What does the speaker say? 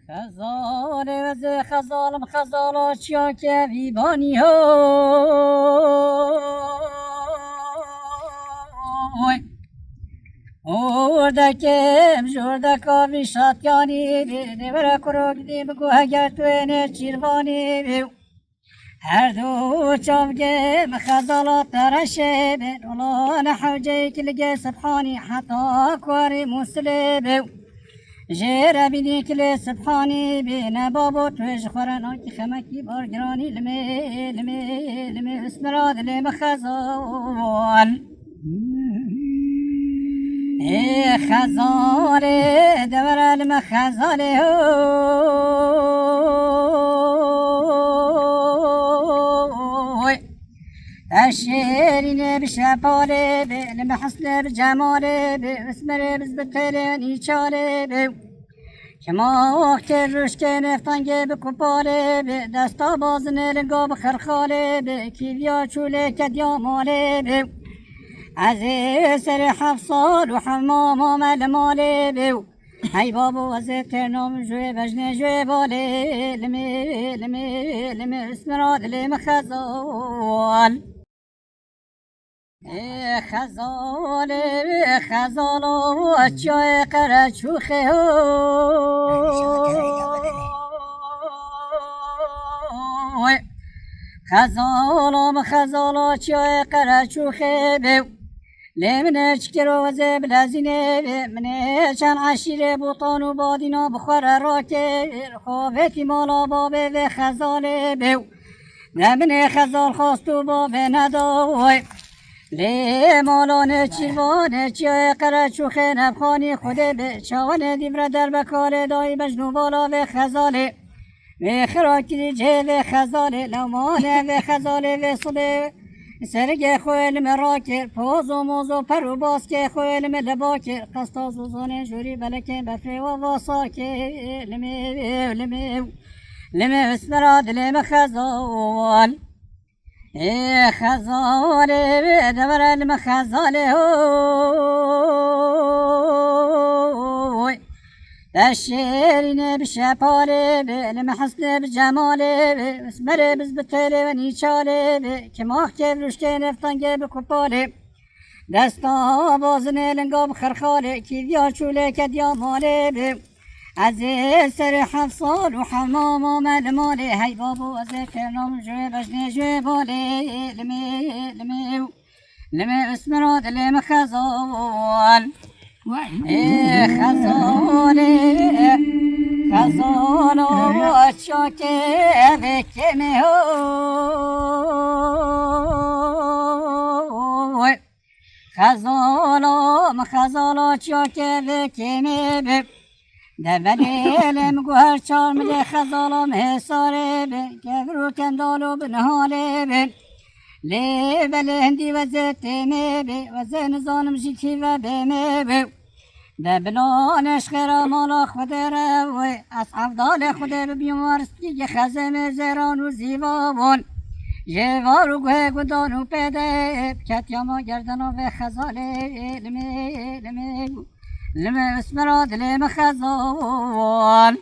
خزانه وز خزانم خزانه چیا که بیبانی های اوردکم جوردکاوی شاتیانی بی برا کروک دی بگو اگر تو اینه چیروانی بیو هر دو چاوگه مخزالات ترشه بین الله نحوجه کلگه سبحانی حتی کواری مسلی بیو جير بيدي كل سبحاني بين بابو توج خورنا كي خمكي بارجراني لمي اسمراد لمي خزان اي خزان دور لمي خزان الشيرين بشبالي لمي حسن بجمالي باسمري بزبتلي نيشالي كما وقت روش که نفتنگه بکوپاله به دستا بازنه لنگا بخرخاله به کیویا چوله کدیا ماله به از سر 7 سال و حمام آمد ماله به ای بابو از ترنام جوی بجنه جوی باله لمه اسمراد لمه خزال خزال و چای قرچوخه خزال چای قرچوخه بیو لمنه چکرو وزه بلازینه منه چند عشیره بوطان و بادینا بخور راکه خوابتی مالا بابه و خزاله بیو لمنه خزال خواستو بابه نداوی لی مالان چیروان چیای قرچوخه نبخانی خوده به چاوان دیور در بکار دایی بجنو بالا و خزاله و خراکی جه و خزاله لومانه و خزاله و صده سرگ خویل مراکر پاز و موز و پر و باز که خویل ملباکر قستا زوزانه جوری بلکه بفره و واساکر لمه اسمراد لمه خزال خزاله دور المخزاله هوی دشیرینه بشپاله لمحسن بجماله اسمره بزبتله و نیچاله که ماه که روش که نفتنگه بکوپاله دستا بازنه لنگا بخرخاله کیویا چوله کدیا ماله از سر 7 سال و حمام آمد ماله هی بابو از کرنام جوی بجنه جوی باله لمه اسمراد لمه خزال خزال و چاکه بکمه خزال چاکه بکمه دبلیم گوهر چار ملی خزالم حساره بین گفرو کندالو بنهاله بین لی بلی هندی وزتیمه بین وزه نزانم جیکی و بیمه بین دبلانش خیره مالا خوده روی از افضال خوده بیمارستی خزم زیران و زیبابون جوار و گوه گدان و پیده کتیاما گردنو و خزاله لما اسمراد لما خزال